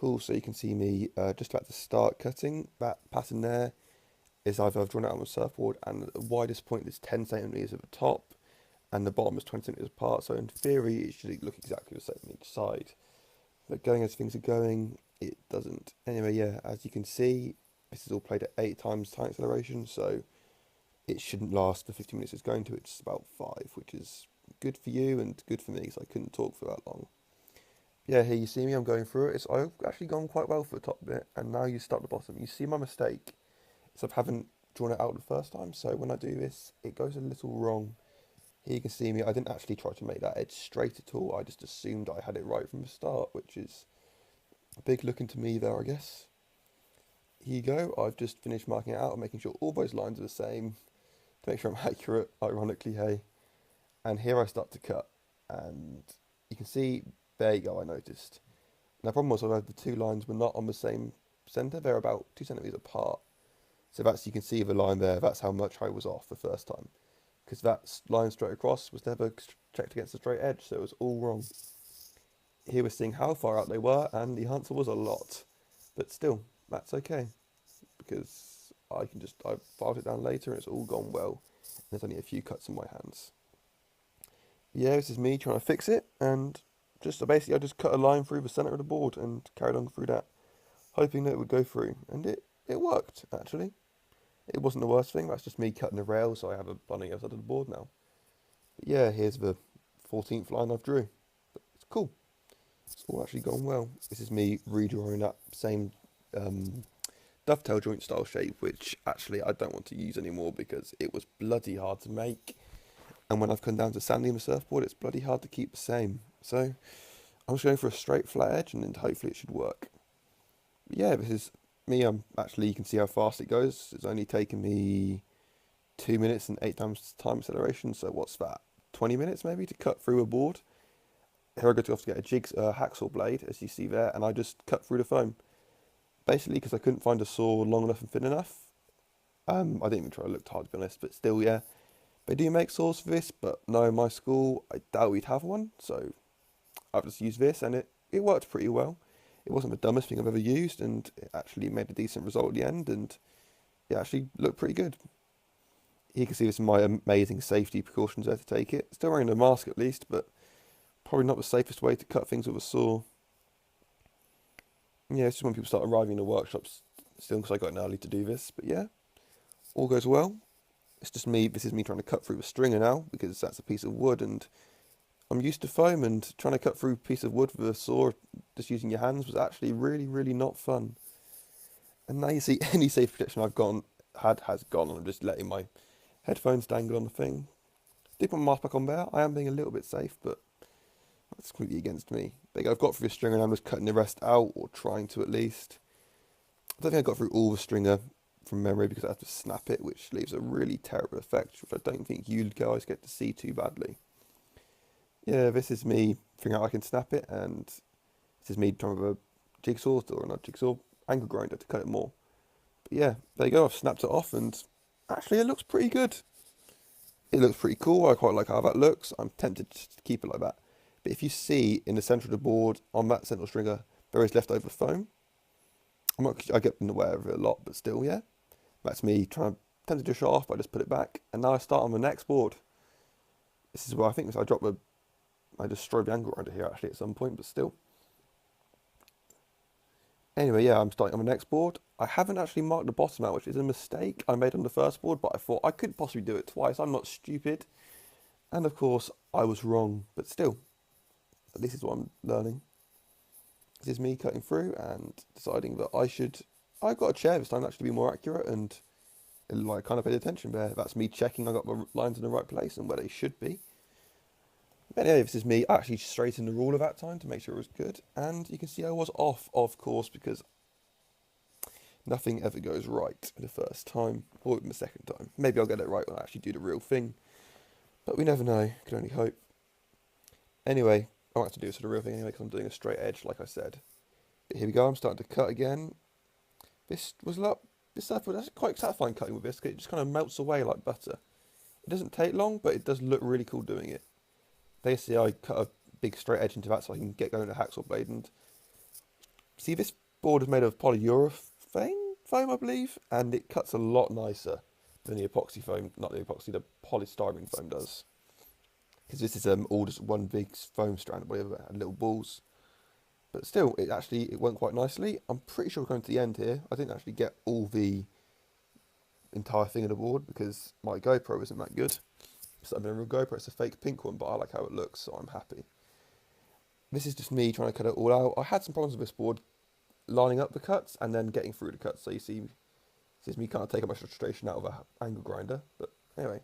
Cool, so you can see me just about to start cutting. That pattern there is I've drawn it out on the surfboard, and the widest point is 10 centimeters at the top, and the bottom is 20 centimeters apart. So in theory, it should look exactly the same on each side. But going as things are going, it doesn't. Anyway, yeah, as you can see, this is all played at 8 times time acceleration, so it shouldn't last the 50 minutes it's going to. It's about 5, which is good for you and good for me because I couldn't talk for that long. Yeah, here you see me, I'm going through it. I've actually gone quite well for the top bit, and now you start the bottom. You see my mistake is I haven't drawn it out the first time, so when I do this, it goes a little wrong. Here you can see me, I didn't actually try to make that edge straight at all, I just assumed I had it right from the start, which is a big look into me there, I guess. Here you go, I've just finished marking it out and making sure all those lines are the same, to make sure I'm accurate, ironically, hey. And here I start to cut, and you can see, there you go, I noticed. Now, the problem was the two lines were not on the same centre, they're about 2 centimetres apart. So that's, you can see the line there, that's how much I was off the first time. Because that line straight across was never checked against the straight edge, so it was all wrong. Here we're seeing how far out they were, and the answer was a lot. But still, that's okay, because I filed it down later and it's all gone well. And there's only a few cuts in my hands. Yeah, this is me trying to fix it, and I just cut a line through the centre of the board and carried on through that, hoping that it would go through, and it worked, actually. It wasn't the worst thing, that's just me cutting the rail, so I have a line on the other side of the board now. But yeah, here's the 14th line I've drew. But it's cool. It's all actually gone well. This is me redrawing that same dovetail joint style shape, which actually I don't want to use anymore because it was bloody hard to make. And when I've come down to sanding the surfboard, it's bloody hard to keep the same. So I'm just going for a straight flat edge, and then hopefully it should work. But yeah, this is me. Actually, you can see how fast it goes. It's only taken me 2 minutes and 8 times time acceleration. So what's that? 20 minutes maybe to cut through a board. Here I go to have to get a hacksaw blade, as you see there, and I just cut through the foam. Basically, because I couldn't find a saw long enough and thin enough. I didn't even try to look hard, to be honest, but still, yeah. They do make saws for this, but no, in my school, I doubt we'd have one, so I've just used this, and it worked pretty well. It wasn't the dumbest thing I've ever used, and it actually made a decent result at the end, and it actually looked pretty good. You can see this in my amazing safety precautions there to take it. Still wearing a mask at least, but probably not the safest way to cut things with a saw. Yeah, it's just when people start arriving in the workshops still, because I got in early to do this, but yeah, all goes well. It's just me, this is me trying to cut through a stringer now, because that's a piece of wood, and I'm used to foam, and trying to cut through a piece of wood with a saw, just using your hands, was actually really, really not fun. And now you see any safe protection has gone, and I'm just letting my headphones dangle on the thing. Dip my mask back on there, I am being a little bit safe, but that's completely against me. But I've got through the stringer, and I'm just cutting the rest out, or trying to at least. I don't think I got through all the stringer from memory because I have to snap it, which leaves a really terrible effect, which I don't think you guys get to see too badly. Yeah, this is me figuring out I can snap it, and this is me trying with a jigsaw, or not jigsaw, angle grinder to cut it more. But yeah, there you go, I've snapped it off, and actually it looks pretty good. It looks pretty cool, I quite like how that looks. I'm tempted to keep it like that. But if you see in the centre of the board, on that central stringer, there is leftover foam. I get in the way of it a lot, but still, yeah. That's me tempted to show off, but I just put it back. And now I start on the next board. This is where I think I destroyed the angle grinder here actually at some point, but still. Anyway, yeah, I'm starting on the next board. I haven't actually marked the bottom out, which is a mistake I made on the first board, but I thought I could possibly do it twice. I'm not stupid. And of course, I was wrong, but still, this is what I'm learning. This is me cutting through and deciding that I got a chair this time actually to be more accurate, and like kind of paid attention there. That's me checking I got my lines in the right place and where they should be. But anyway, this is me actually straightening the ruler that time to make sure it was good. And you can see I was off, of course, because nothing ever goes right the first time or even the second time. Maybe I'll get it right when I actually do the real thing. But we never know, can only hope. Anyway, I want to do this for the real thing anyway because I'm doing a straight edge, like I said. But here we go, I'm starting to cut again. This stuff was quite satisfying cutting with this, because it just kind of melts away like butter. It doesn't take long, but it does look really cool doing it. Basically, I cut a big straight edge into that so I can get going with a hacksaw blade, and See, this board is made of polyurethane foam, I believe, and it cuts a lot nicer than the epoxy foam, not the epoxy, the polystyrene foam does. Because this is all just one big foam strand, whatever, and little balls. But still, it went quite nicely. I'm pretty sure we're coming to the end here. I didn't actually get all the entire thing of the board because my GoPro isn't that good. So I mean, a real GoPro, it's a fake pink one, but I like how it looks, so I'm happy. This is just me trying to cut it all out. I had some problems with this board lining up the cuts and then getting through the cuts. So you see, this is me kind of taking my frustration out of an angle grinder. But anyway,